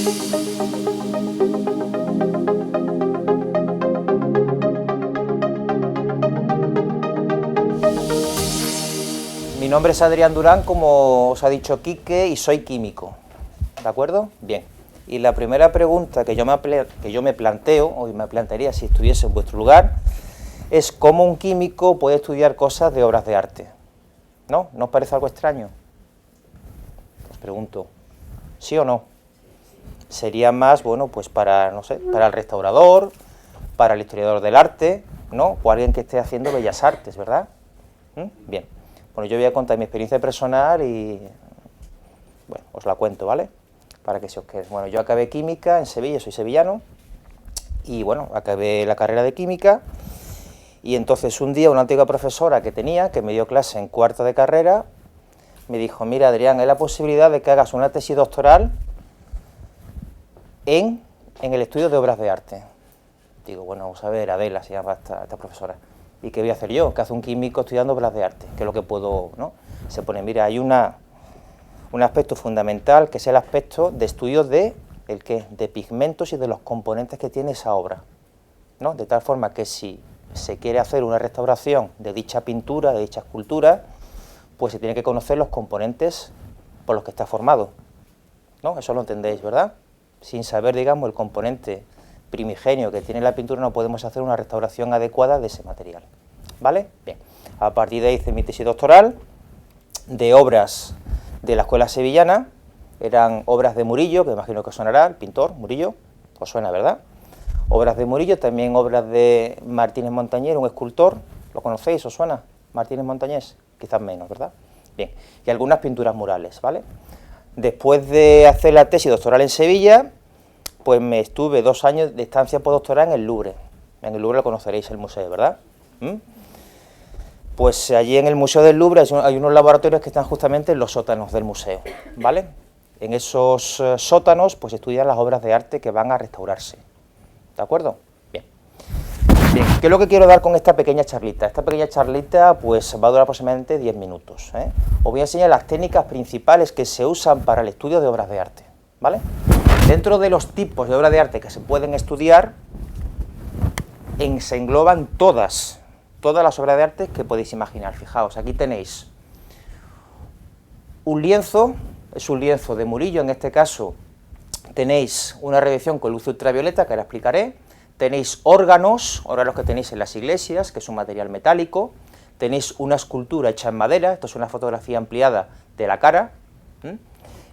Mi nombre es Adrián Durán, como os ha dicho Quique, y soy químico, ¿de acuerdo? Bien, y la primera pregunta que yo me planteo, o me plantearía si estuviese en vuestro lugar, es cómo un químico puede estudiar cosas de obras de arte, ¿no? ¿No os parece algo extraño? Os pregunto, ¿sí o no? Sería más, bueno, pues para, no sé, para el restaurador, para el historiador del arte, ¿no? O alguien que esté haciendo bellas artes, ¿verdad? Bien. Bueno, yo voy a contar mi experiencia personal y, bueno, os la cuento, ¿vale? Para que se os quede. Bueno, yo acabé química en Sevilla, soy sevillano, y bueno, acabé la carrera de química, y entonces un día una antigua profesora que tenía, que me dio clase en cuarto de carrera, me dijo, mira Adrián, hay la posibilidad de que hagas una tesis doctoral en el estudio de obras de arte. Digo, bueno, vamos a ver, Adela se llama esta profesora. ¿Y qué voy a hacer yo? ¿Qué hace un químico estudiando obras de arte? ¿Qué es lo que puedo, no? Se pone, mira, hay un aspecto fundamental, que es el aspecto de estudio de, ¿el qué? De pigmentos y de los componentes que tiene esa obra, ¿no? De tal forma que si se quiere hacer una restauración de dicha pintura, de dicha escultura, pues se tiene que conocer los componentes por los que está formado, ¿no? Eso lo entendéis, ¿verdad? Sin saber, digamos, el componente primigenio que tiene la pintura, no podemos hacer una restauración adecuada de ese material, ¿vale? Bien, a partir de ahí hice mi tesis doctoral de obras de la escuela sevillana, eran obras de Murillo, que imagino que os sonará, el pintor Murillo, os suena, ¿verdad? Obras de Murillo, también obras de Martínez Montañés, un escultor, ¿lo conocéis? ¿Os suena? Martínez Montañés, quizás menos, ¿verdad? Bien, y algunas pinturas murales, ¿vale? Después de hacer la tesis doctoral en Sevilla, pues me estuve 2 años de estancia postdoctoral en el Louvre. En el Louvre lo conoceréis, el museo, ¿verdad? Pues allí en el Museo del Louvre hay unos laboratorios que están justamente en los sótanos del museo, ¿vale? En esos sótanos pues estudian las obras de arte que van a restaurarse, ¿de acuerdo? Bien. Bien, ¿qué es lo que quiero dar con esta pequeña charlita? Esta pequeña charlita pues va a durar aproximadamente 10 minutos, ¿eh? Os voy a enseñar las técnicas principales que se usan para el estudio de obras de arte, ¿vale? Dentro de los tipos de obras de arte que se pueden estudiar, se engloban todas las obras de arte que podéis imaginar. Fijaos, aquí tenéis un lienzo, es un lienzo de Murillo, en este caso tenéis una revisión con luz ultravioleta, que ahora explicaré, tenéis órganos que tenéis en las iglesias, que es un material metálico, tenéis una escultura hecha en madera, esto es una fotografía ampliada de la cara.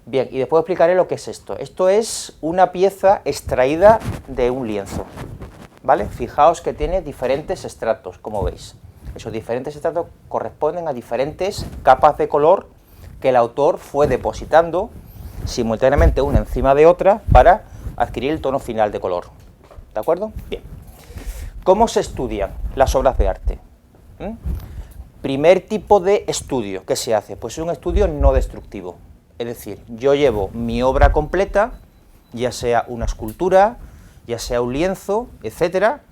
Bien, y después explicaré lo que es esto. Esto es una pieza extraída de un lienzo, ¿vale? Fijaos que tiene diferentes estratos, como veis. Esos diferentes estratos corresponden a diferentes capas de color que el autor fue depositando simultáneamente una encima de otra para adquirir el tono final de color, ¿de acuerdo? Bien. ¿Cómo se estudian las obras de arte? Primer tipo de estudio que se hace, pues es un estudio no destructivo. Es decir, yo llevo mi obra completa, ya sea una escultura, ya sea un lienzo, etcétera,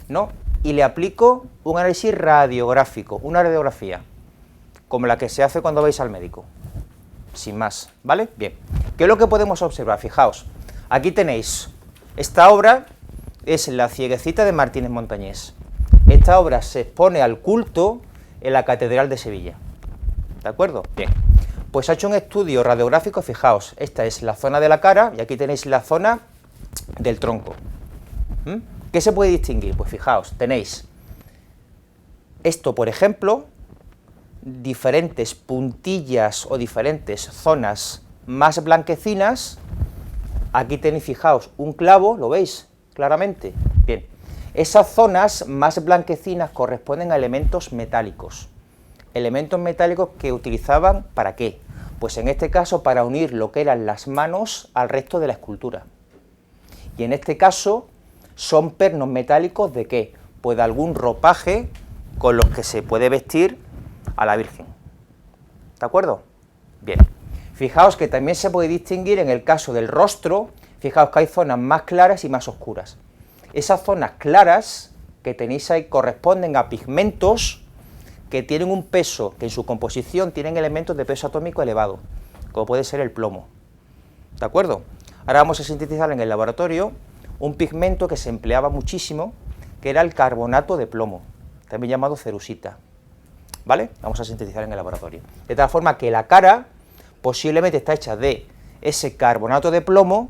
¿no? Y le aplico un análisis radiográfico, una radiografía, como la que se hace cuando vais al médico, sin más, ¿vale? Bien, ¿qué es lo que podemos observar? Fijaos, aquí tenéis, esta obra es La Cieguecita de Martínez Montañés. Esta obra se expone al culto en la Catedral de Sevilla, ¿de acuerdo? Bien. Pues ha hecho un estudio radiográfico, fijaos, esta es la zona de la cara y aquí tenéis la zona del tronco. ¿Qué se puede distinguir? Pues fijaos, tenéis esto, por ejemplo, diferentes puntillas o diferentes zonas más blanquecinas. Aquí tenéis, fijaos, un clavo, ¿lo veis claramente? Bien, esas zonas más blanquecinas corresponden a elementos metálicos. Elementos metálicos que utilizaban, ¿para qué? Pues en este caso para unir lo que eran las manos al resto de la escultura. Y en este caso son pernos metálicos ¿de qué? Pues de algún ropaje con los que se puede vestir a la Virgen. ¿De acuerdo? Bien. Fijaos que también se puede distinguir en el caso del rostro, fijaos que hay zonas más claras y más oscuras. Esas zonas claras que tenéis ahí corresponden a pigmentos que tienen un peso, que en su composición tienen elementos de peso atómico elevado, como puede ser el plomo, ¿de acuerdo? Ahora vamos a sintetizar en el laboratorio un pigmento que se empleaba muchísimo, que era el carbonato de plomo, también llamado cerusita, ¿vale? Vamos a sintetizar en el laboratorio. De tal forma que la cara posiblemente está hecha de ese carbonato de plomo,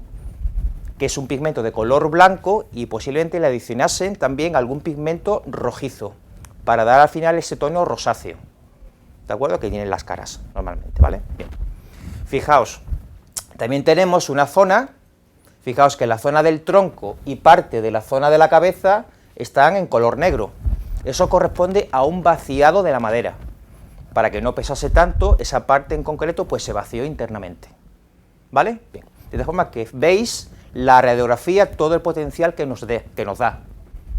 que es un pigmento de color blanco, y posiblemente le adicionasen también algún pigmento rojizo, para dar al final ese tono rosáceo, ¿de acuerdo?, que tienen las caras normalmente, ¿vale? Bien. Fijaos, también tenemos una zona, fijaos que la zona del tronco y parte de la zona de la cabeza están en color negro. Eso corresponde a un vaciado de la madera. Para que no pesase tanto, esa parte en concreto pues se vació internamente, ¿vale? Bien. De tal forma que veis la radiografía, todo el potencial que nos da,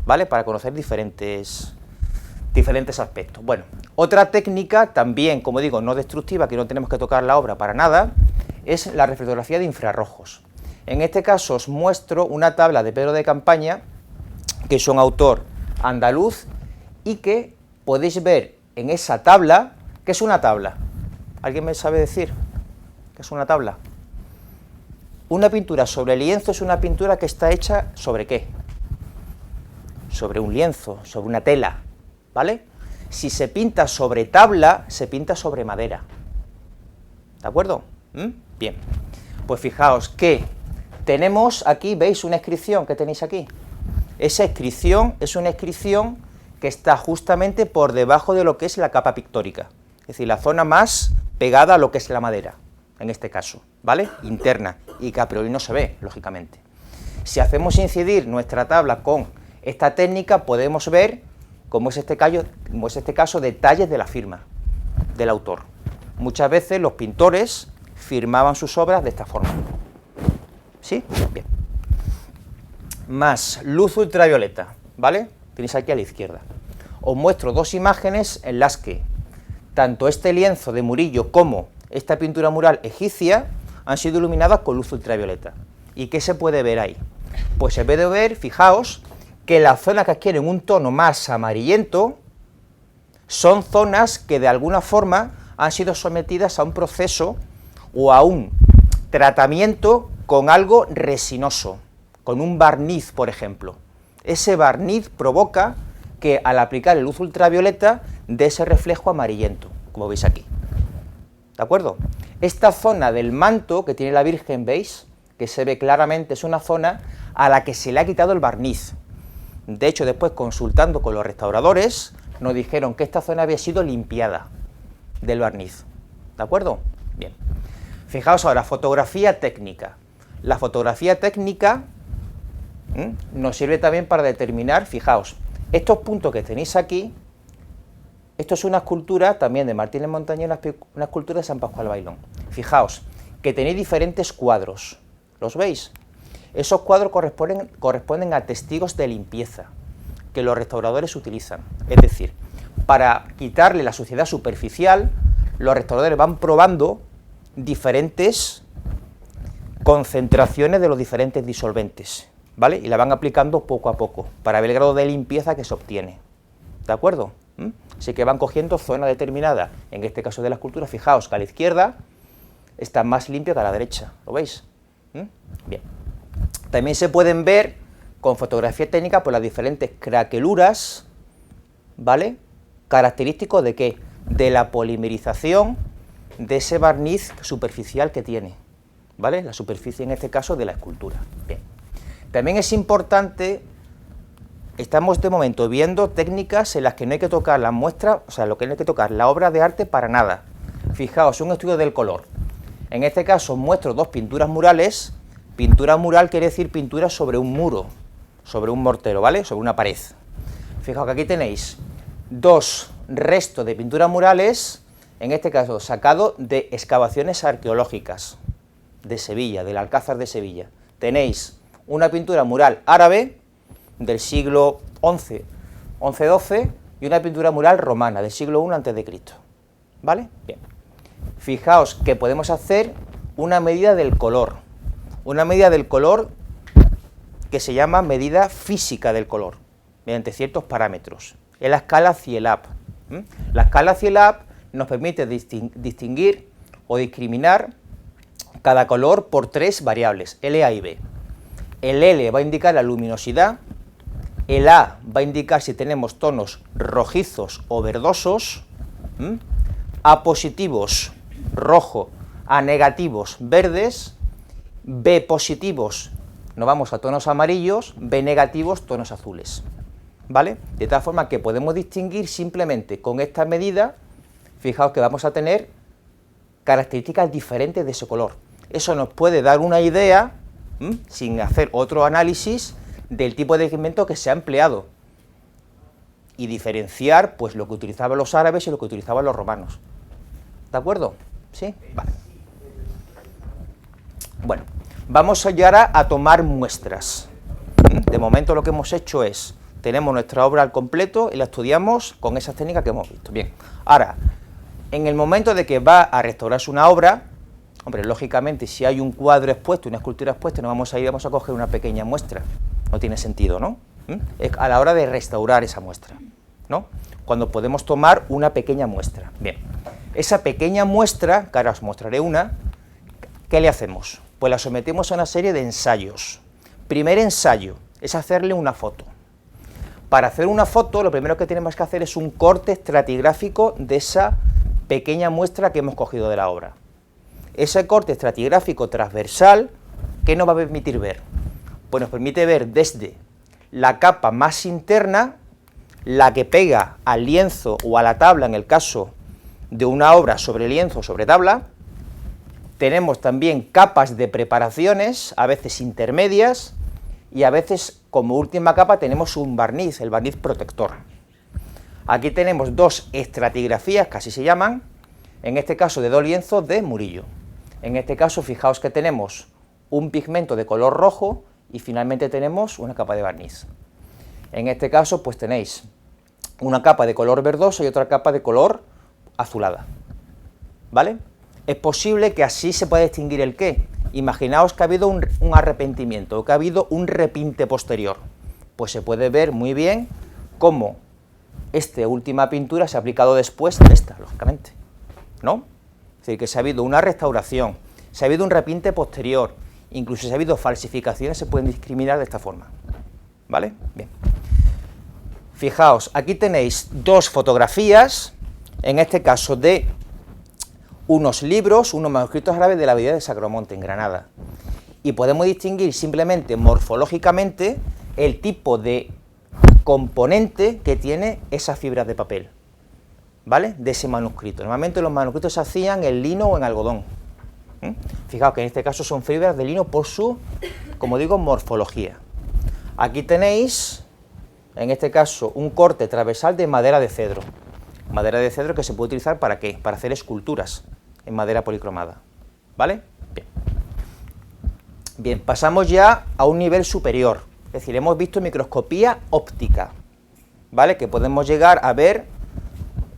¿vale?, para conocer diferentes aspectos. Bueno, otra técnica también, como digo, no destructiva, que no tenemos que tocar la obra para nada, es la reflectografía de infrarrojos. En este caso os muestro una tabla de Pedro de Campaña, que es un autor andaluz, y que podéis ver en esa tabla. ¿Qué es una tabla? ¿Alguien me sabe decir qué es una tabla? Una pintura sobre lienzo es una pintura que está hecha ¿sobre qué? Sobre un lienzo, sobre una tela, ¿vale? Si se pinta sobre tabla, se pinta sobre madera, ¿de acuerdo? Bien, pues fijaos que tenemos aquí, ¿veis una inscripción que tenéis aquí? Esa inscripción es una inscripción que está justamente por debajo de lo que es la capa pictórica, es decir, la zona más pegada a lo que es la madera, en este caso, ¿vale?, interna, y que a priori no se ve, lógicamente. Si hacemos incidir nuestra tabla con esta técnica, podemos ver, como es este caso, detalles de la firma del autor. Muchas veces los pintores firmaban sus obras de esta forma. ¿Sí? Bien. Más luz ultravioleta, ¿vale? Tenéis aquí a la izquierda. Os muestro dos imágenes en las que tanto este lienzo de Murillo como esta pintura mural egipcia han sido iluminadas con luz ultravioleta. ¿Y qué se puede ver ahí? Pues se puede ver, fijaos, que las zonas que adquieren un tono más amarillento son zonas que de alguna forma han sido sometidas a un proceso o a un tratamiento con algo resinoso, con un barniz, por ejemplo. Ese barniz provoca que al aplicar luz ultravioleta dé ese reflejo amarillento, como veis aquí, ¿de acuerdo? Esta zona del manto que tiene la Virgen, ¿veis?, que se ve claramente, es una zona a la que se le ha quitado el barniz. De hecho, después, consultando con los restauradores, nos dijeron que esta zona había sido limpiada del barniz, ¿de acuerdo? Bien. Fijaos ahora, fotografía técnica. La fotografía técnica nos sirve también para determinar, fijaos, estos puntos que tenéis aquí, esto es una escultura también de Martínez Montañés, una escultura de San Pascual Bailón. Fijaos que tenéis diferentes cuadros, ¿los veis? Esos cuadros corresponden a testigos de limpieza que los restauradores utilizan. Es decir, para quitarle la suciedad superficial, los restauradores van probando diferentes concentraciones de los diferentes disolventes, ¿vale? Y la van aplicando poco a poco, para ver el grado de limpieza que se obtiene, ¿de acuerdo? Así que van cogiendo zona determinada, en este caso de la escultura, fijaos que a la izquierda está más limpio que a la derecha, ¿lo veis? Bien. También se pueden ver, con fotografía técnica, por las diferentes craqueluras, ¿vale?, característico de ¿qué? De la polimerización de ese barniz superficial que tiene, ¿vale?, la superficie en este caso de la escultura. Bien. También es importante, estamos de momento viendo técnicas en las que no hay que tocar la muestra, o sea, lo que no hay que tocar la obra de arte para nada. Fijaos, un estudio del color. En este caso muestro dos pinturas murales. Pintura mural quiere decir pintura sobre un muro, sobre un mortero, ¿vale?, sobre una pared. Fijaos que aquí tenéis dos restos de pinturas murales, en este caso sacado de excavaciones arqueológicas de Sevilla, del Alcázar de Sevilla. Tenéis una pintura mural árabe del siglo XI-XII y una pintura mural romana del siglo I a.C., ¿vale? Bien. Fijaos que podemos hacer una medida del color, que se llama medida física del color, mediante ciertos parámetros, en la escala Cielab. La escala Cielab nos permite distinguir o discriminar cada color por 3 variables, L, A y B. El L va a indicar la luminosidad, el A va a indicar si tenemos tonos rojizos o verdosos, A positivos, rojo, A negativos, verdes, B positivos, nos vamos a tonos amarillos, B negativos, tonos azules, ¿vale? De tal forma que podemos distinguir simplemente con esta medida, fijaos que vamos a tener características diferentes de ese color. Eso nos puede dar una idea, sin hacer otro análisis, del tipo de pigmento que se ha empleado y diferenciar pues lo que utilizaban los árabes y lo que utilizaban los romanos. ¿De acuerdo? ¿Sí? Vale. Bueno, vamos ahora a tomar muestras. De momento lo que hemos hecho es, tenemos nuestra obra al completo y la estudiamos con esas técnicas que hemos visto. Bien, ahora, en el momento de que va a restaurarse una obra, hombre, lógicamente si hay un cuadro expuesto, una escultura expuesta, no vamos a ir, vamos a coger una pequeña muestra. No tiene sentido, ¿no? Es a la hora de restaurar esa muestra, ¿no? Cuando podemos tomar una pequeña muestra. Bien, esa pequeña muestra, que ahora os mostraré una, ¿qué le hacemos? Pues la sometemos a una serie de ensayos. Primer ensayo es hacerle una foto. Para hacer una foto, lo primero que tenemos que hacer es un corte estratigráfico de esa pequeña muestra que hemos cogido de la obra. Ese corte estratigráfico transversal, ¿qué nos va a permitir ver? Pues nos permite ver desde la capa más interna, la que pega al lienzo o a la tabla, en el caso de una obra sobre lienzo o sobre tabla. Tenemos también capas de preparaciones, a veces intermedias, y a veces, como última capa, tenemos un barniz, el barniz protector. Aquí tenemos dos estratigrafías, que así se llaman, en este caso de dos lienzos de Murillo. En este caso, fijaos que tenemos un pigmento de color rojo y finalmente tenemos una capa de barniz. En este caso, pues tenéis una capa de color verdoso y otra capa de color azulada, ¿vale? Es posible que así se pueda distinguir el qué. Imaginaos que ha habido un arrepentimiento, o que ha habido un repinte posterior. Pues se puede ver muy bien cómo esta última pintura se ha aplicado después de esta, lógicamente, ¿no? Es decir, que si ha habido una restauración, si ha habido un repinte posterior, incluso si ha habido falsificaciones, se pueden discriminar de esta forma, ¿vale? Bien. Fijaos, aquí tenéis dos fotografías, en este caso de unos libros, unos manuscritos árabes de la abadía de Sacromonte, en Granada. Y podemos distinguir simplemente morfológicamente el tipo de componente que tiene esas fibras de papel, ¿vale? De ese manuscrito. Normalmente los manuscritos se hacían en lino o en algodón. Fijaos que en este caso son fibras de lino por su, como digo, morfología. Aquí tenéis, en este caso, un corte transversal de madera de cedro. Madera de cedro que se puede utilizar ¿para qué? Para hacer esculturas en madera policromada, ¿vale? Bien. Bien, pasamos ya a un nivel superior, es decir, hemos visto microscopía óptica, ¿vale? Que podemos llegar a ver,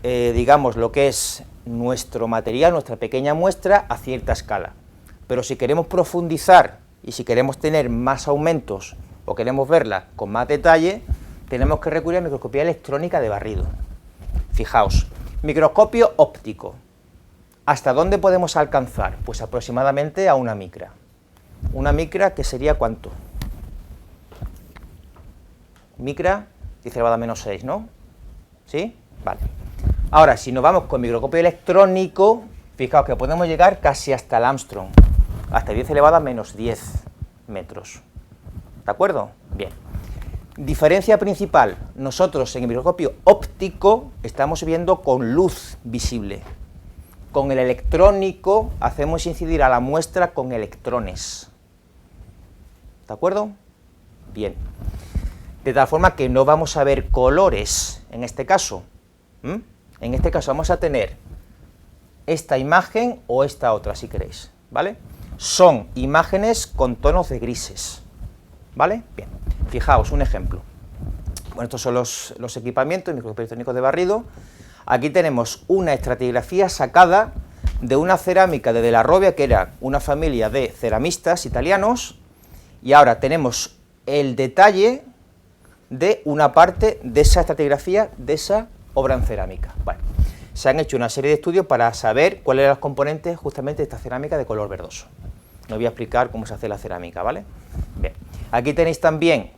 digamos, lo que es nuestro material, nuestra pequeña muestra a cierta escala. Pero si queremos profundizar y si queremos tener más aumentos o queremos verla con más detalle, tenemos que recurrir a microscopía electrónica de barrido. Fijaos, microscopio óptico. ¿Hasta dónde podemos alcanzar? Pues aproximadamente a una micra. Una micra, ¿que sería cuánto? Micra, 10⁻⁻⁶, ¿no? ¿Sí? Vale. Ahora, si nos vamos con microscopio electrónico, fijaos que podemos llegar casi hasta el Armstrong, hasta 10⁻⁻10 metros. ¿De acuerdo? Bien. Diferencia principal, nosotros en el microscopio óptico estamos viendo con luz visible. Con el electrónico hacemos incidir a la muestra con electrones. ¿De acuerdo? Bien. De tal forma que no vamos a ver colores en este caso. En este caso vamos a tener esta imagen o esta otra, si queréis, ¿vale? Son imágenes con tonos de grises, ¿vale? Bien, fijaos, un ejemplo. Bueno, estos son los equipamientos microscópicos electrónicos de barrido. Aquí tenemos una estratigrafía sacada de una cerámica de la Robbia, que era una familia de ceramistas italianos, y ahora tenemos el detalle de una parte de esa estratigrafía, de esa obra en cerámica. Bueno, se han hecho una serie de estudios para saber cuáles eran los componentes justamente de esta cerámica de color verdoso. No voy a explicar cómo se hace la cerámica, ¿vale? Bien. Aquí tenéis también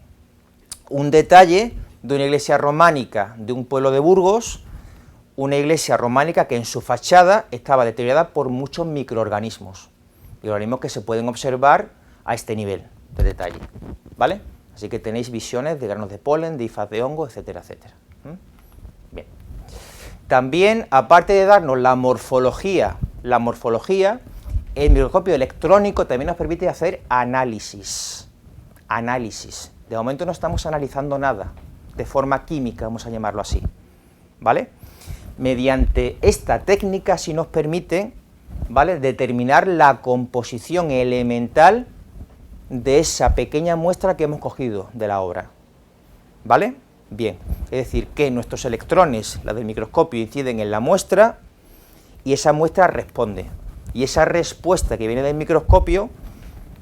un detalle de una iglesia románica de un pueblo de Burgos, una iglesia románica que en su fachada estaba deteriorada por muchos microorganismos que se pueden observar a este nivel de detalle, ¿vale? Así que tenéis visiones de granos de polen, de hifas de hongo, etcétera, etcétera. Bien. También, aparte de darnos la morfología, el microscopio electrónico también nos permite hacer análisis. De momento no estamos analizando nada, de forma química, vamos a llamarlo así, ¿vale? Mediante esta técnica sí nos permite, ¿vale?, determinar la composición elemental de esa pequeña muestra que hemos cogido de la obra, ¿vale? Bien, es decir, que nuestros electrones, la del microscopio, inciden en la muestra y esa muestra responde. Y esa respuesta que viene del microscopio,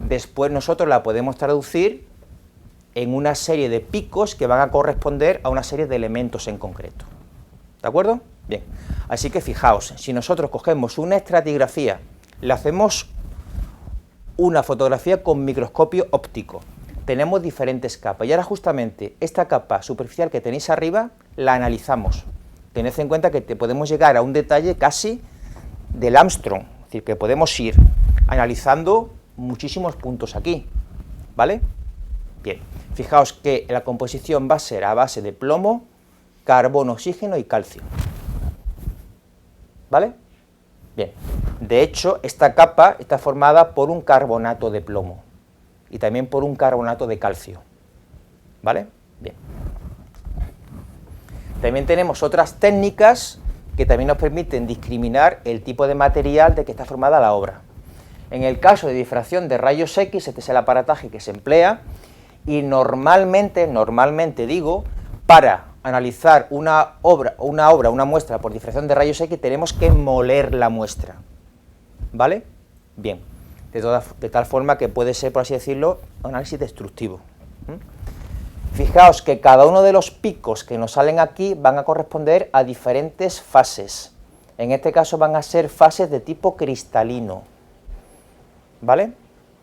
después nosotros la podemos traducir en una serie de picos que van a corresponder a una serie de elementos en concreto. ¿De acuerdo? Bien, así que fijaos, si nosotros cogemos una estratigrafía, le hacemos una fotografía con microscopio óptico, tenemos diferentes capas, y ahora justamente esta capa superficial que tenéis arriba, la analizamos. Tened en cuenta que podemos llegar a un detalle casi del Armstrong, es decir, que podemos ir analizando muchísimos puntos aquí, ¿vale? Bien, fijaos que la composición va a ser a base de plomo, carbono, oxígeno y calcio, ¿vale? Bien, de hecho, esta capa está formada por un carbonato de plomo y también por un carbonato de calcio, ¿vale? Bien. También tenemos otras técnicas que también nos permiten discriminar el tipo de material de que está formada la obra. En el caso de difracción de rayos X, este es el aparataje que se emplea, y normalmente digo, para analizar una muestra por difracción de rayos X, tenemos que moler la muestra, ¿vale? Bien, de tal forma que puede ser, por así decirlo, un análisis destructivo. Fijaos que cada uno de los picos que nos salen aquí van a corresponder a diferentes fases. En este caso van a ser fases de tipo cristalino, ¿vale?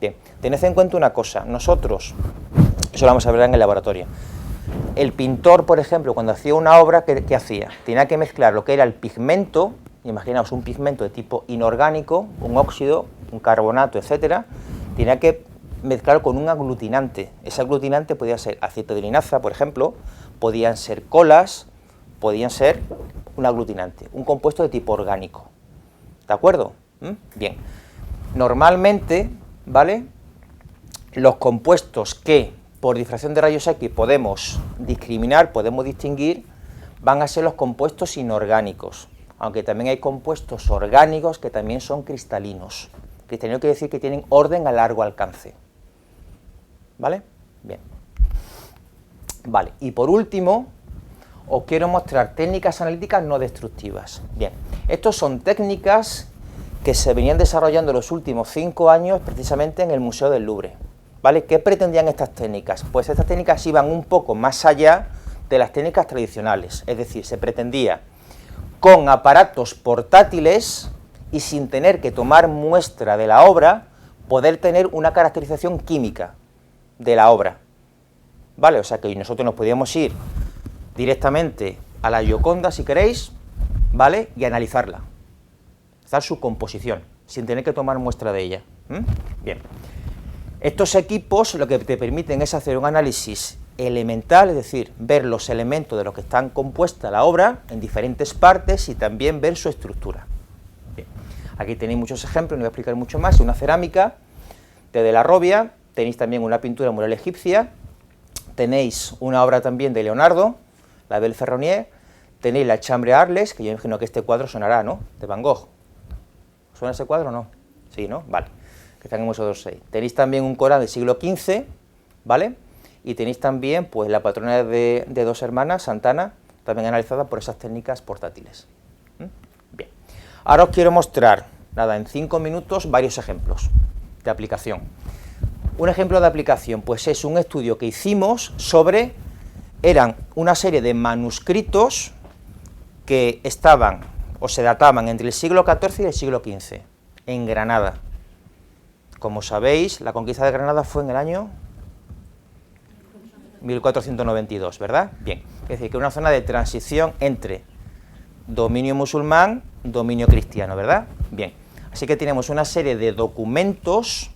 Bien, tened en cuenta una cosa, nosotros, eso lo vamos a ver en el laboratorio, el pintor, por ejemplo, cuando hacía una obra, ¿qué hacía? Tenía que mezclar lo que era el pigmento, imaginaos un pigmento de tipo inorgánico, un óxido, un carbonato, etcétera, tenía que mezclarlo con un aglutinante. Ese aglutinante podía ser aceite de linaza, por ejemplo, podían ser colas, podían ser un aglutinante, un compuesto de tipo orgánico. ¿De acuerdo? Bien. Normalmente, ¿vale?, los compuestos que por difracción de rayos X podemos discriminar, podemos distinguir, van a ser los compuestos inorgánicos, aunque también hay compuestos orgánicos que también son cristalinos. Cristalino quiere decir que tienen orden a largo alcance, ¿vale? Bien. Vale, y por último, os quiero mostrar técnicas analíticas no destructivas. Bien, estas son técnicas que se venían desarrollando en los últimos 5 años precisamente en el Museo del Louvre. ¿Vale? ¿Qué pretendían estas técnicas? Pues estas técnicas iban un poco más allá de las técnicas tradicionales, es decir, se pretendía con aparatos portátiles y sin tener que tomar muestra de la obra, poder tener una caracterización química de la obra, ¿vale? O sea que nosotros nos podíamos ir directamente a la Gioconda, si queréis, ¿vale?, y analizarla, hacer su composición, sin tener que tomar muestra de ella. Bien. Estos equipos lo que te permiten es hacer un análisis elemental, es decir, ver los elementos de los que están compuesta la obra en diferentes partes y también ver su estructura. Bien. Aquí tenéis muchos ejemplos, no voy a explicar mucho más, una cerámica de la Robbia, tenéis también una pintura mural egipcia, tenéis una obra también de Leonardo, la Belle Ferronnier, tenéis la Chambre Arles, que yo imagino que este cuadro sonará, ¿no?, de Van Gogh. ¿Suena ese cuadro o no? Sí, ¿no? Vale. Que están en el Museo d'Orsay. Tenéis también un Corán del siglo XV, ¿vale? Y tenéis también, pues, la patrona de dos hermanas, Santana, también analizada por esas técnicas portátiles. Bien. Ahora os quiero mostrar, nada, en 5 minutos, varios ejemplos de aplicación. Un ejemplo de aplicación, pues, es un estudio que hicimos sobre, eran una serie de manuscritos que estaban, o se databan entre el siglo XIV y el siglo XV, en Granada, como sabéis, la conquista de Granada fue en el año 1492, ¿verdad? Bien, es decir, que una zona de transición entre dominio musulmán, dominio cristiano, ¿verdad? Bien, así que tenemos una serie de documentos,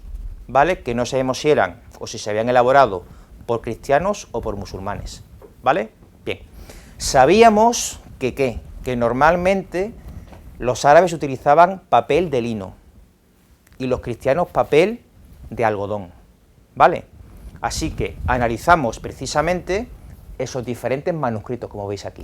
¿vale?, que no sabemos si eran o si se habían elaborado por cristianos o por musulmanes, ¿vale? Bien, sabíamos que normalmente los árabes utilizaban papel de lino y los cristianos papel de algodón, ¿vale? Así que analizamos precisamente esos diferentes manuscritos, como veis aquí.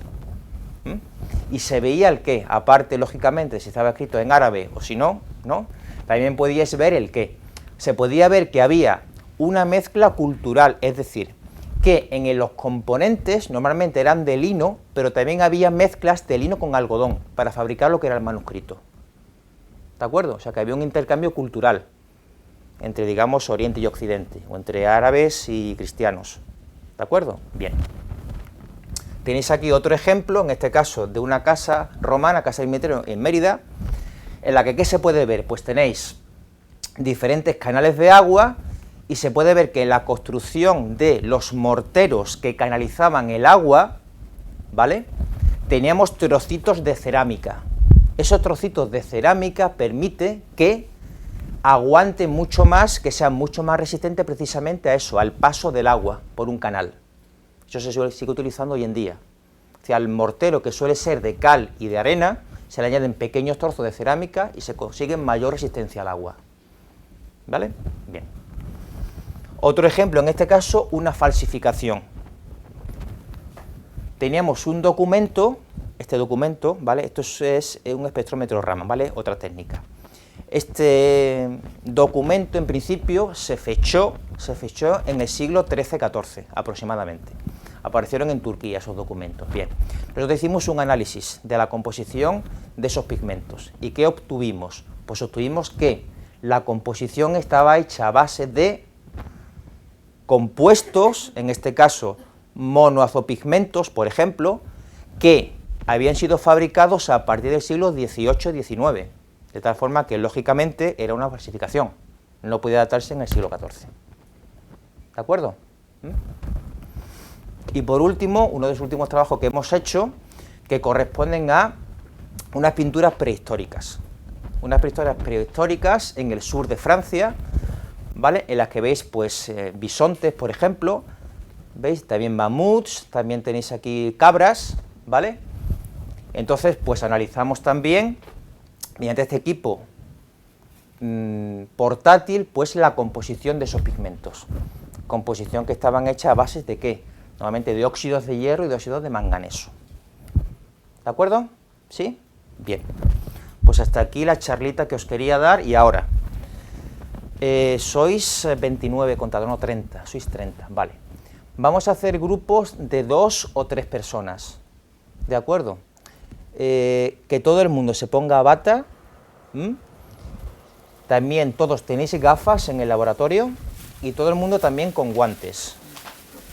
Y se veía el qué, aparte, lógicamente, si estaba escrito en árabe o si no, ¿no? También podíais ver el qué. Se podía ver que había una mezcla cultural, es decir, que en los componentes normalmente eran de lino, pero también había mezclas de lino con algodón para fabricar lo que era el manuscrito. ¿De acuerdo? O sea, que había un intercambio cultural entre, digamos, Oriente y Occidente, o entre árabes y cristianos. ¿De acuerdo? Bien. Tenéis aquí otro ejemplo, en este caso, de una casa romana, casa del Misterio, en Mérida, en la que, ¿qué se puede ver? Pues tenéis diferentes canales de agua, y se puede ver que en la construcción de los morteros que canalizaban el agua, ¿vale?, teníamos trocitos de cerámica. Esos trocitos de cerámica permite que aguante mucho más, que sea mucho más resistente precisamente a eso, al paso del agua por un canal. Eso se sigue utilizando hoy en día. O sea, al mortero, que suele ser de cal y de arena, se le añaden pequeños trozos de cerámica y se consigue mayor resistencia al agua. ¿Vale? Bien. Otro ejemplo, en este caso, una falsificación. Teníamos un documento, este documento, ¿vale? Esto es un espectrómetro Raman, ¿vale? Otra técnica. Este documento, en principio, se fechó en el siglo XIII-XIV, aproximadamente. Aparecieron en Turquía esos documentos. Bien, nosotros hicimos un análisis de la composición de esos pigmentos. ¿Y qué obtuvimos? Pues obtuvimos que la composición estaba hecha a base de compuestos, en este caso monoazopigmentos, por ejemplo, que habían sido fabricados a partir del siglo XVIII-XIX, de tal forma que, lógicamente, era una falsificación, no podía datarse en el siglo XIV. ¿De acuerdo? Y por último, uno de los últimos trabajos que hemos hecho, que corresponden a unas pinturas prehistóricas. Unas pinturas prehistóricas en el sur de Francia, ¿vale?, en las que veis, pues, bisontes, por ejemplo, veis, también mamuts, también tenéis aquí cabras, ¿vale? Entonces, pues analizamos también, mediante este equipo portátil, pues la composición de esos pigmentos. Composición que estaban hechas a base de ¿qué? Normalmente de óxidos de hierro y de óxidos de manganeso. ¿De acuerdo? ¿Sí? Bien. Pues hasta aquí la charlita que os quería dar, y ahora, sois 29 contadores, no 30, sois 30, vale. Vamos a hacer grupos de 2 o 3 personas, ¿de acuerdo? Que todo el mundo se ponga bata, también todos tenéis gafas en el laboratorio, y todo el mundo también con guantes.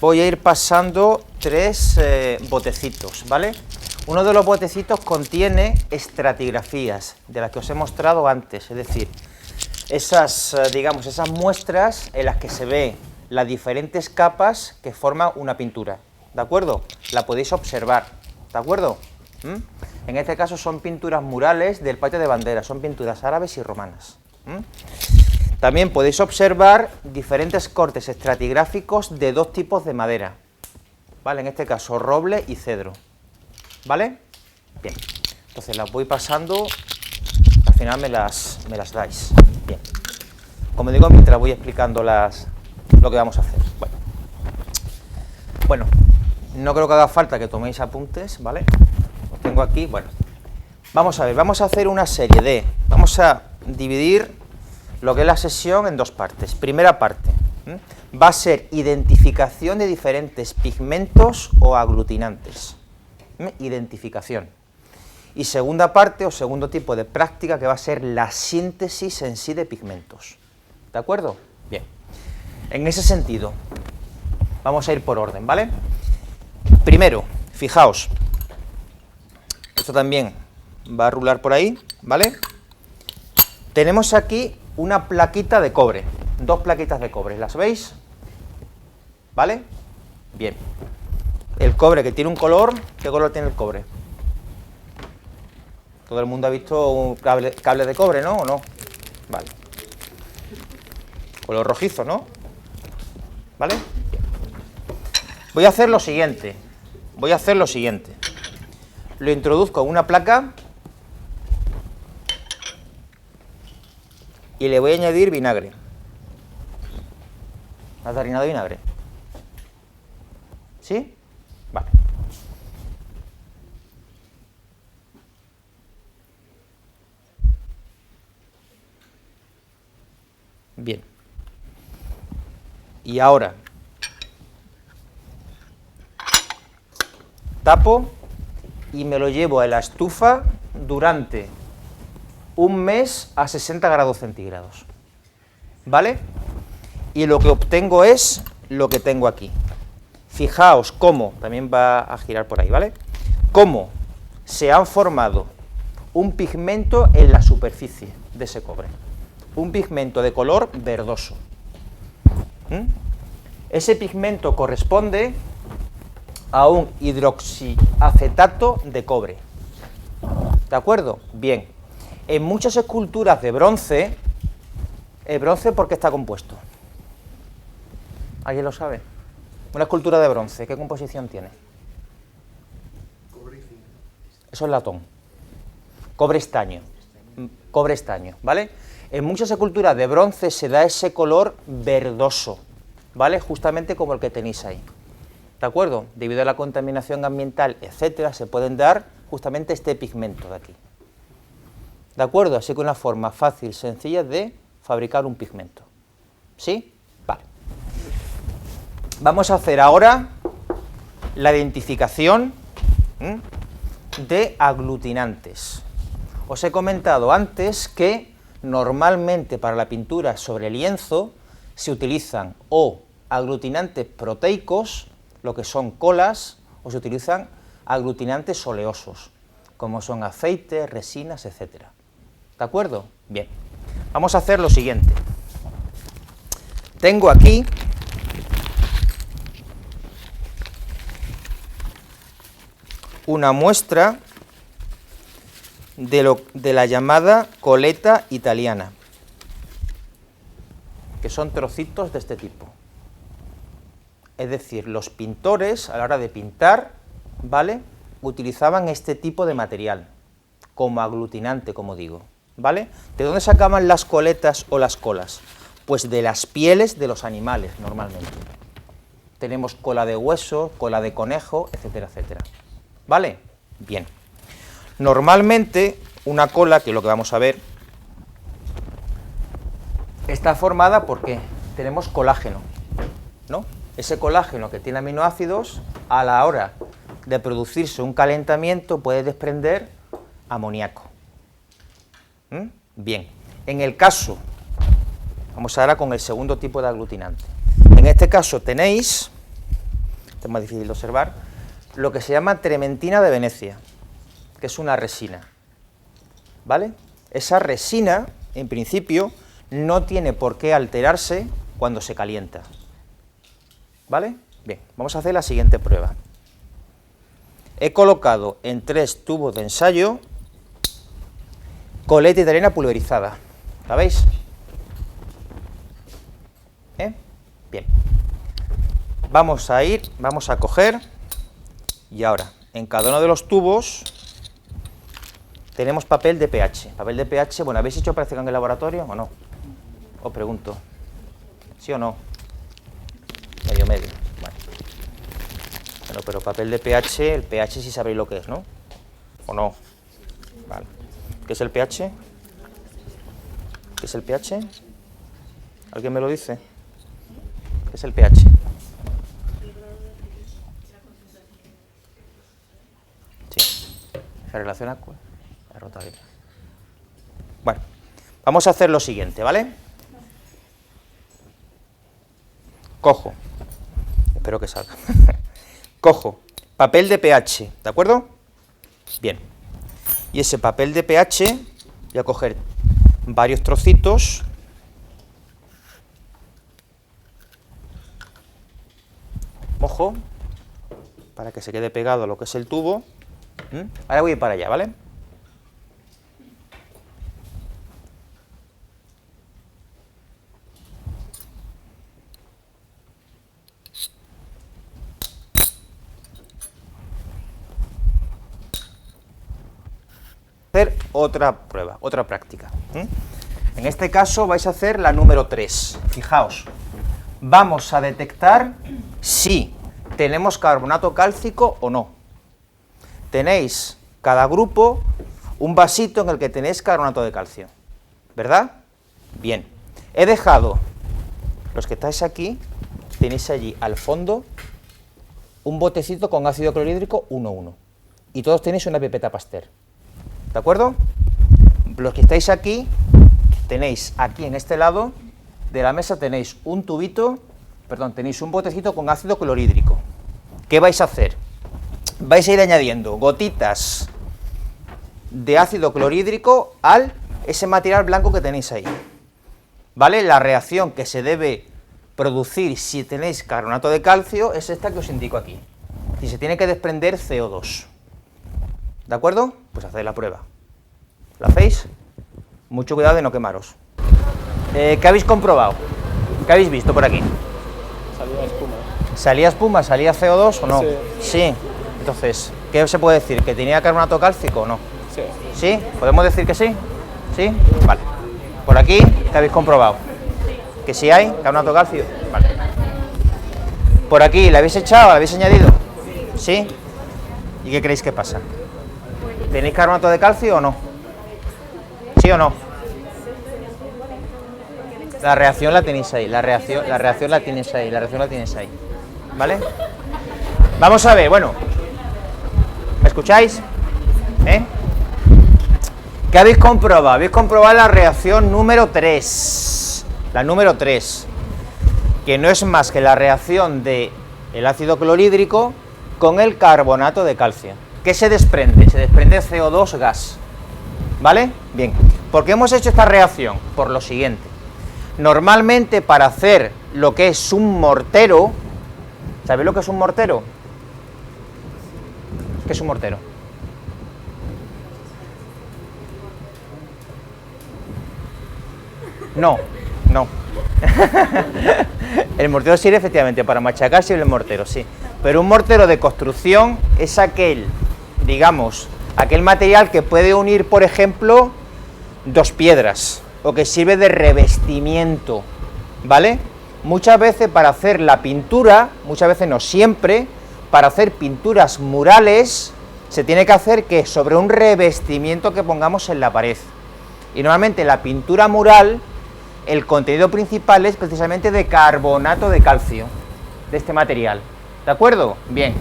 Voy a ir pasando 3 botecitos, ¿vale? Uno de los botecitos contiene estratigrafías, de las que os he mostrado antes, es decir, esas, digamos, esas muestras en las que se ve las diferentes capas que forman una pintura, ¿de acuerdo? La podéis observar, ¿de acuerdo? En este caso son pinturas murales del patio de bandera, son pinturas árabes y romanas. También podéis observar diferentes cortes estratigráficos de 2 tipos de madera, ¿vale? En este caso roble y cedro, ¿vale? Bien, entonces las voy pasando, al final me las dais. Bien, como digo, mientras voy explicando lo que vamos a hacer. Bueno, no creo que haga falta que toméis apuntes, ¿vale? Os tengo aquí, bueno. Vamos a ver, vamos a hacer una serie de... Vamos a dividir lo que es la sesión en 2 partes. Primera parte, va a ser identificación de diferentes pigmentos o aglutinantes. Identificación. Y segunda parte, o segundo tipo de práctica, que va a ser la síntesis en sí de pigmentos. ¿De acuerdo? Bien. En ese sentido, vamos a ir por orden, ¿vale? Primero, fijaos, esto también va a rular por ahí, ¿vale? Tenemos aquí una plaquita de cobre, 2 plaquitas de cobre, ¿las veis? ¿Vale? Bien. El cobre que tiene un color, ¿qué color tiene el cobre? Todo el mundo ha visto un cable de cobre, ¿no? ¿O no? Vale. Color rojizo, ¿no? ¿Vale? Bien. Voy a hacer lo siguiente. Lo introduzco en una placa y le voy a añadir vinagre. ¿Has harinado vinagre? ¿Sí? Vale. Bien. Y ahora tapo y me lo llevo a la estufa durante un mes a 60 grados centígrados. ¿Vale? Y lo que obtengo es lo que tengo aquí. Fijaos cómo, también va a girar por ahí, ¿vale? Cómo se han formado un pigmento en la superficie de ese cobre. Un pigmento de color verdoso. Ese pigmento corresponde a un hidroxiacetato de cobre. ¿De acuerdo? Bien. En muchas esculturas de bronce, ¿el bronce por qué está compuesto? ¿Alguien lo sabe? Una escultura de bronce, ¿qué composición tiene? Cobre y zinc. Eso es latón. Cobre estaño. Cobre estaño, ¿vale? En muchas esculturas de bronce se da ese color verdoso, ¿vale? Justamente como el que tenéis ahí. ¿De acuerdo? Debido a la contaminación ambiental, etcétera, se pueden dar justamente este pigmento de aquí. ¿De acuerdo? Así que una forma fácil, sencilla de fabricar un pigmento. ¿Sí? Vale. Vamos a hacer ahora la identificación de aglutinantes. Os he comentado antes que normalmente para la pintura sobre lienzo se utilizan o aglutinantes proteicos, lo que son colas, o se utilizan aglutinantes oleosos, como son aceites, resinas, etc. ¿De acuerdo? Bien. Vamos a hacer lo siguiente. Tengo aquí una muestra de la llamada coleta italiana, que son trocitos de este tipo. Es decir, los pintores a la hora de pintar, ¿vale?, utilizaban este tipo de material como aglutinante, como digo, ¿vale? ¿De dónde sacaban las coletas o las colas? Pues de las pieles de los animales, normalmente. Tenemos cola de hueso, cola de conejo, etcétera, etcétera. ¿Vale? Bien. Normalmente, una cola, que es lo que vamos a ver, está formada porque tenemos colágeno, ¿no? Ese colágeno que tiene aminoácidos, a la hora de producirse un calentamiento, puede desprender amoníaco. Bien. En el caso, vamos ahora con el segundo tipo de aglutinante. En este caso tenéis, esto es más difícil de observar, lo que se llama trementina de Venecia, que es una resina, ¿vale? Esa resina, en principio, no tiene por qué alterarse cuando se calienta, ¿vale? Bien, vamos a hacer la siguiente prueba. He colocado en 3 tubos de ensayo coleta italiana pulverizada, ¿la veis? Bien. Vamos a coger, y ahora, en cada uno de los tubos tenemos papel de pH. Papel de pH, bueno, ¿habéis hecho práctica en el laboratorio o no? Os pregunto. ¿Sí o no? Medio. Bueno, pero papel de pH, el pH sí sabéis lo que es, ¿no? ¿O no? Vale. ¿Qué es el pH? ¿Qué es el pH? ¿Alguien me lo dice? ¿Qué es el pH? Sí. ¿Se relaciona con la rotabilidad? Bueno, vamos a hacer lo siguiente, ¿vale? Cojo, espero que salga. Cojo papel de pH, ¿de acuerdo? Bien. Y ese papel de pH voy a coger varios trocitos mojo, para que se quede pegado a lo que es el tubo. Ahora voy a ir para allá, ¿vale? Hacer otra prueba, otra práctica. En este caso vais a hacer la número 3. Fijaos, vamos a detectar si tenemos carbonato cálcico o no. Tenéis cada grupo un vasito en el que tenéis carbonato de calcio, ¿verdad? Bien, he dejado, los que estáis aquí, tenéis allí al fondo un botecito con ácido clorhídrico 1,1 y todos tenéis una pipeta Pasteur, ¿de acuerdo? Los que estáis aquí, tenéis aquí en este lado de la mesa tenéis un tubito, perdón, tenéis un botecito con ácido clorhídrico. ¿Qué vais a hacer? Vais a ir añadiendo gotitas de ácido clorhídrico al ese material blanco que tenéis ahí, ¿vale? La reacción que se debe producir si tenéis carbonato de calcio es esta que os indico aquí. Si se tiene que desprender CO2, ¿de acuerdo? Pues hacéis la prueba. ¿La hacéis? Mucho cuidado de no quemaros. ¿Qué habéis comprobado? ¿Qué habéis visto por aquí? Salía espuma. ¿Salía espuma? ¿Salía CO2 o no? Sí. Sí. Entonces, ¿qué se puede decir? ¿Que tenía carbonato cálcico o no? Sí. ¿Sí? ¿Podemos decir que sí? ¿Sí? Vale. Por aquí, ¿qué habéis comprobado? ¿Que sí hay carbonato calcio? Vale. Por aquí, ¿la habéis echado? ¿La habéis añadido? ¿Sí? ¿Y qué creéis que pasa? ¿Tenéis carbonato de calcio o no? ¿Sí o no? La reacción la tenéis ahí, la reacción la tienes ahí, la reacción la tienes ahí. ¿Vale? Vamos a ver, bueno. ¿Me escucháis? ¿Qué habéis comprobado? Habéis comprobado la reacción número 3. La número 3. Que no es más que la reacción del ácido clorhídrico con el carbonato de calcio. ¿Qué se desprende? Se desprende CO2 gas. ¿Vale? Bien. ¿Por qué hemos hecho esta reacción? Por lo siguiente. Normalmente para hacer lo que es un mortero, ¿sabéis lo que es un mortero? ¿Qué es un mortero? No. El mortero sirve efectivamente para machacar, sirve el mortero, sí. Pero un mortero de construcción es aquel, digamos, aquel material que puede unir, por ejemplo, dos piedras, o que sirve de revestimiento, ¿vale? Muchas veces para hacer la pintura, muchas veces no siempre, para hacer pinturas murales, se tiene que hacer que sobre un revestimiento que pongamos en la pared. Y normalmente la pintura mural, el contenido principal es precisamente de carbonato de calcio, de este material, ¿de acuerdo? Bien,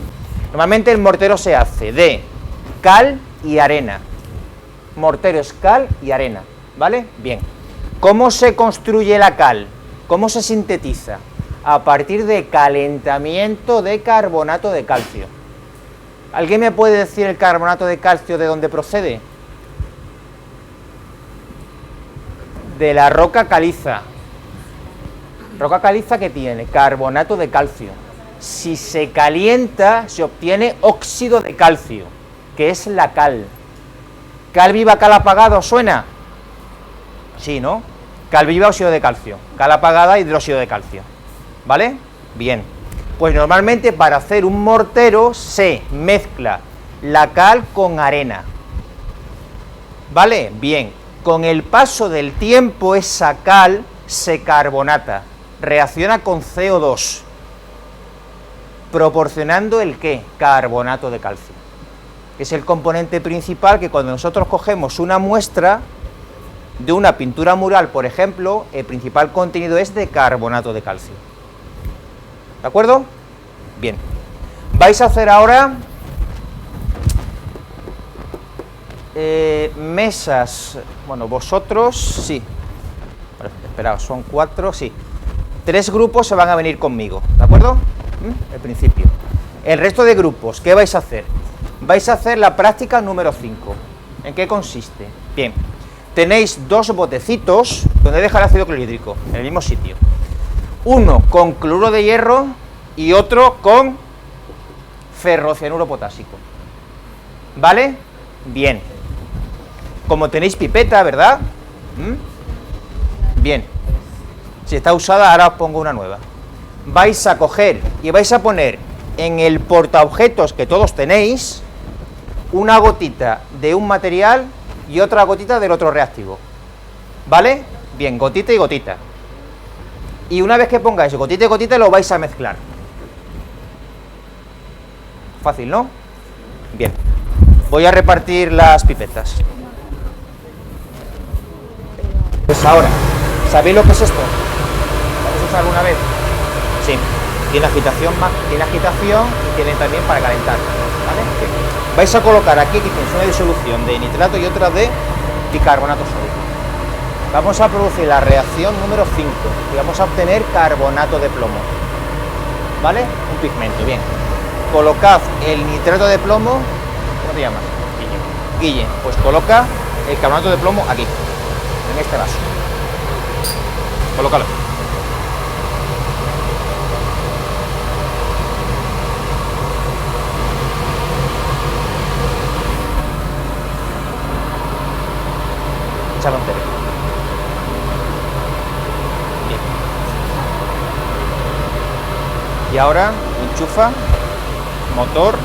normalmente el mortero se hace de cal y arena. Mortero es cal y arena, ¿vale? Bien. ¿Cómo se construye la cal? ¿Cómo se sintetiza? A partir de calentamiento de carbonato de calcio. ¿Alguien me puede decir el carbonato de calcio de dónde procede? De la roca caliza. ¿Roca caliza qué tiene? Carbonato de calcio. Si se calienta, se obtiene óxido de calcio, que es la cal. ¿Cal viva, cal apagada os suena? Sí, ¿no? Cal viva, óxido de calcio. Cal apagada, hidróxido de calcio. ¿Vale? Bien. Pues normalmente para hacer un mortero se mezcla la cal con arena. ¿Vale? Bien. Con el paso del tiempo esa cal se carbonata, reacciona con CO2, proporcionando el ¿qué? Carbonato de calcio. Es el componente principal que cuando nosotros cogemos una muestra de una pintura mural, por ejemplo, el principal contenido es de carbonato de calcio. ¿De acuerdo? Bien. Vais a hacer ahora mesas, bueno, vosotros, sí, esperaos, son 4, sí, 3 grupos se van a venir conmigo, ¿de acuerdo? El principio. El resto de grupos, ¿qué vais a hacer? Vais a hacer la práctica número 5. ¿En qué consiste? Bien, tenéis 2 botecitos donde dejar ácido clorhídrico, en el mismo sitio. Uno con cloruro de hierro y otro con ferrocianuro potásico. ¿Vale? Bien. Como tenéis pipeta, ¿verdad? Bien. Si está usada, ahora os pongo una nueva. Vais a coger y vais a poner en el portaobjetos que todos tenéis una gotita de un material y otra gotita del otro reactivo. ¿Vale? Bien, gotita y gotita. Y una vez que pongáis gotita y gotita, lo vais a mezclar. Fácil, ¿no? Bien. Voy a repartir las pipetas. Pues ahora, ¿sabéis lo que es esto? ¿Lo habéis usado alguna vez? Sí. Tiene agitación y tiene también para calentar. ¿Vale? Bien. Vais a colocar aquí tienes una disolución de nitrato y otra de bicarbonato sódico. Vamos a producir la reacción número 5 y vamos a obtener carbonato de plomo. ¿Vale? Un pigmento, bien. Colocad el nitrato de plomo. ¿Cómo te llamas? Guille. Pues coloca el carbonato de plomo aquí, en este vaso. Colócalo. Échalo entero. Bien. Y ahora enchufa motor.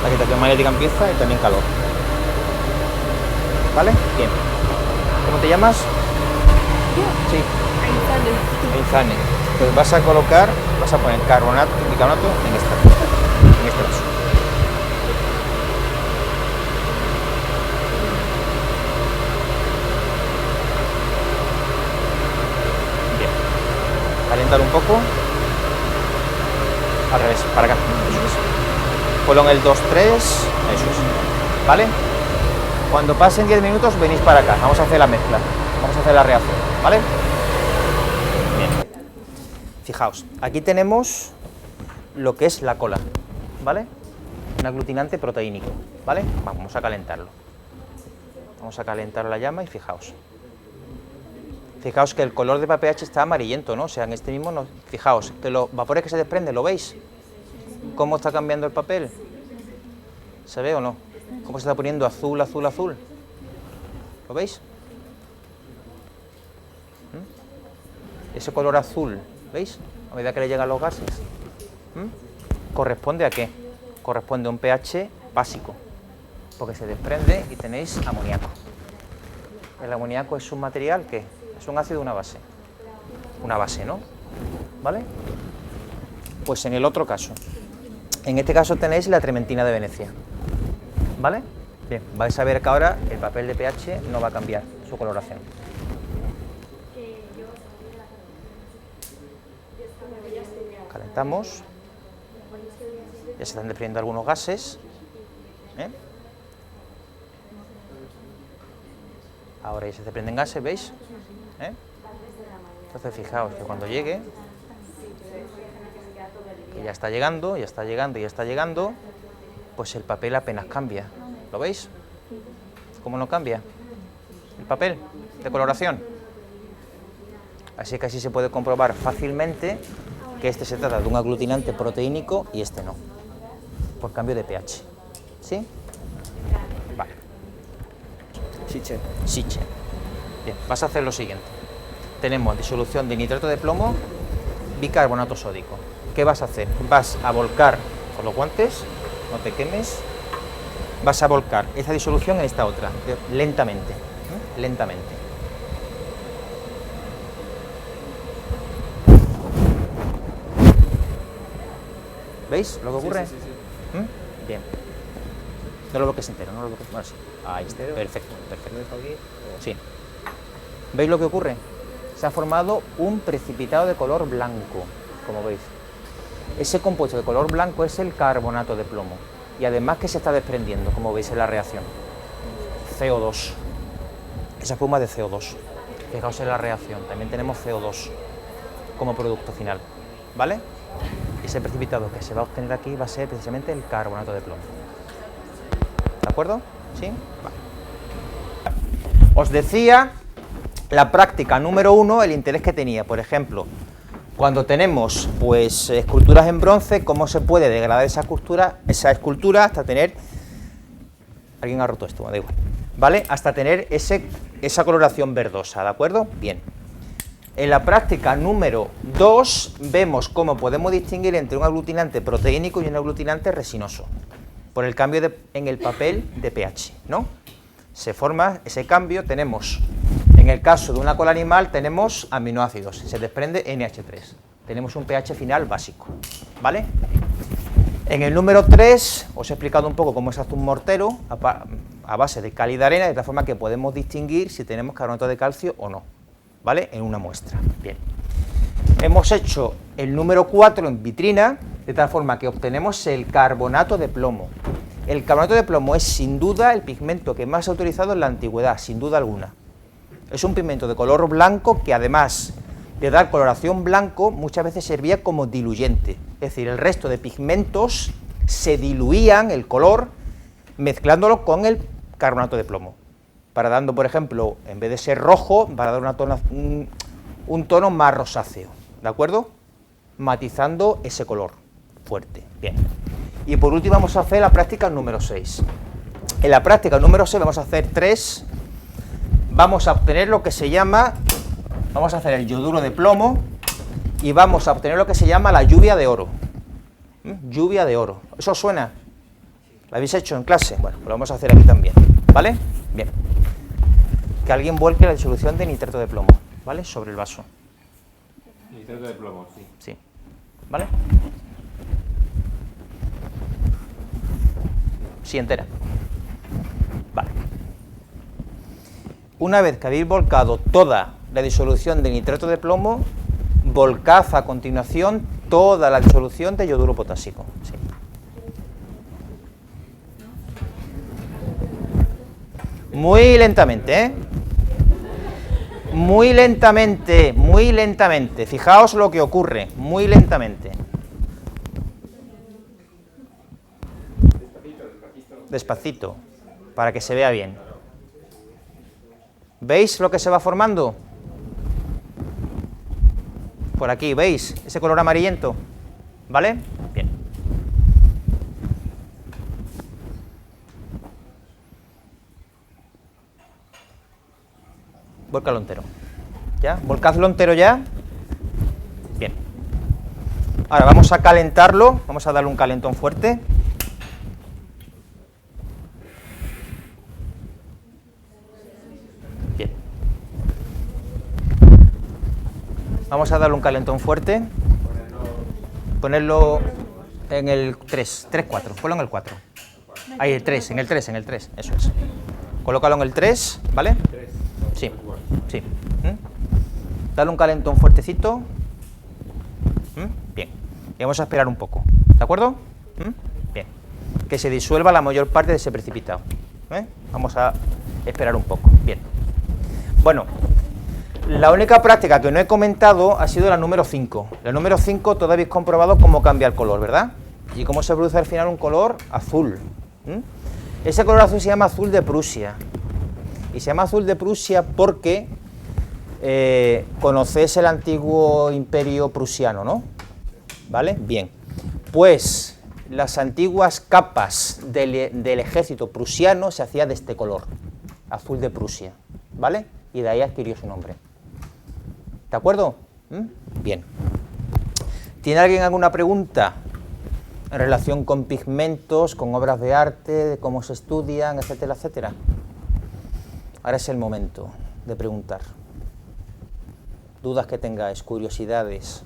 La agitación magnética empieza y también calor. ¿Vale? Bien. ¿Cómo te llamas? Yo. Sí. Ainzane. Ainzane. Entonces vas a colocar, vas a poner carbonato, bicarbonato en este vaso. Bien. Calentar un poco. Al revés, para acá. Eso es. Ponlo en el 2, 3. Eso es. ¿Vale? Cuando pasen 10 minutos venís para acá. Vamos a hacer la mezcla. Vamos a hacer la reacción. ¿Vale? Bien. Fijaos, aquí tenemos lo que es la cola. ¿Vale? Un aglutinante proteínico. ¿Vale? Vamos a calentarlo. Vamos a calentar la llama y fijaos. Fijaos que el color de PPH está amarillento, ¿no? O sea, en este mismo, no. Fijaos, que los vapores que se desprenden, ¿lo veis? ¿Cómo está cambiando el papel? ¿Se ve o no? ¿Cómo se está poniendo azul, azul, azul? ¿Lo veis? Ese color azul, ¿veis? A medida que le llegan los gases. ¿Corresponde a qué? Corresponde a un pH básico, porque se desprende y tenéis amoníaco. El amoníaco es un material que es un ácido o una base. Una base, ¿no? ¿Vale? Pues en el otro caso. En este caso tenéis la trementina de Venecia. ¿Vale? Bien, vais a ver que ahora el papel de pH no va a cambiar su coloración. Calentamos. Ya se están desprendiendo algunos gases. Ahora ya se desprenden gases, ¿veis? Entonces fijaos que cuando llegue, que ya está llegando, ya está llegando, ya está llegando, pues el papel apenas cambia. ¿Lo veis? ¿Cómo no cambia el papel de coloración? Así que así se puede comprobar fácilmente que este se trata de un aglutinante proteínico y este no, por cambio de pH. ¿Sí? Vale. Siche. Bien, vas a hacer lo siguiente. Tenemos disolución de nitrato de plomo, bicarbonato sódico. ¿Qué vas a hacer? Vas a volcar con los guantes, no te quemes, vas a volcar esta disolución en esta otra, lentamente, lentamente. ¿Veis lo que ocurre? Sí. Bien. No lo bloques entero, no lo bloques. Bueno, sí. Ahí está. Perfecto. Sí. ¿Veis lo que ocurre? Se ha formado un precipitado de color blanco, como veis. Ese compuesto de color blanco es el carbonato de plomo. Y además que se está desprendiendo, como veis en la reacción. CO2. Esa espuma de CO2. Fijaos en la reacción, también tenemos CO2 como producto final. ¿Vale? Ese precipitado que se va a obtener aquí va a ser precisamente el carbonato de plomo. ¿De acuerdo? ¿Sí? Vale. Os decía la práctica número 1, el interés que tenía. Por ejemplo, Cuando tenemos, pues, esculturas en bronce, ¿cómo se puede degradar esa escultura hasta tener... Alguien ha roto esto, me da igual, ¿vale? Hasta tener esa coloración verdosa, ¿de acuerdo? Bien. En la práctica número 2 vemos cómo podemos distinguir entre un aglutinante proteínico y un aglutinante resinoso, por el cambio en el papel de pH, ¿no? Se forma ese cambio, tenemos, en el caso de una cola animal, tenemos aminoácidos, se desprende NH3, tenemos un pH final básico, ¿vale? En el número 3 os he explicado un poco cómo se hace un mortero a base de cal y de arena, de tal forma que podemos distinguir si tenemos carbonato de calcio o no, ¿vale? En una muestra. Bien. Hemos hecho el número 4 en vitrina, de tal forma que obtenemos el carbonato de plomo. El carbonato de plomo es sin duda el pigmento que más se ha utilizado en la antigüedad, sin duda alguna. Es un pigmento de color blanco que, además de dar coloración blanco, muchas veces servía como diluyente. Es decir, el resto de pigmentos se diluían el color mezclándolo con el carbonato de plomo, para dando, por ejemplo, en vez de ser rojo, para dar un tono más rosáceo, ¿de acuerdo? Matizando ese color fuerte. Bien. Y por último vamos a hacer la práctica número 6. En la práctica número 6 vamos a hacer 3, vamos a obtener lo que se llama, vamos a hacer el yoduro de plomo y vamos a obtener lo que se llama la lluvia de oro. Lluvia de oro. ¿Eso os suena? ¿Lo habéis hecho en clase? Bueno, pues lo vamos a hacer aquí también, ¿vale? Bien. Que alguien vuelque la disolución de nitrato de plomo, ¿vale? Sobre el vaso. Nitrato de plomo, sí. Sí. ¿Vale? Sí, entera. Vale. Una vez que habéis volcado toda la disolución de nitrato de plomo, volcad a continuación toda la disolución de yoduro potásico. Sí. Muy lentamente, ¿eh? Muy lentamente, muy lentamente. Fijaos lo que ocurre, muy lentamente. Despacito, para que se vea bien. ¿Veis lo que se va formando? Por aquí, ¿veis? Ese color amarillento, ¿vale? Bien. Volcadlo entero. ¿Ya? Volcadlo entero ya. Bien. Ahora vamos a calentarlo, vamos a darle un calentón fuerte. Bien. Vamos a darle un calentón fuerte. Ponerlo en el 3, 4, ponlo en el 4. Ahí, el 3, en el 3, eso es. Colócalo en el 3, ¿vale? Sí, sí. Dale un calentón fuertecito. Bien. Y vamos a esperar un poco, ¿de acuerdo? Bien. Que se disuelva la mayor parte de ese precipitado. Vamos a esperar un poco. Bien. Bueno, la única práctica que no he comentado ha sido la número 5. La número 5 todos habéis comprobado cómo cambia el color, ¿verdad? Y cómo se produce al final un color azul. Ese color azul se llama azul de Prusia. Y se llama azul de Prusia porque conocéis el antiguo imperio prusiano, ¿no? ¿Vale? Bien. Pues las antiguas capas del ejército prusiano se hacían de este color, azul de Prusia, ¿vale? Y de ahí adquirió su nombre. ¿De acuerdo? Bien. ¿Tiene alguien alguna pregunta en relación con pigmentos, con obras de arte, de cómo se estudian, etcétera, etcétera? Ahora es el momento de preguntar. Dudas que tengáis, curiosidades.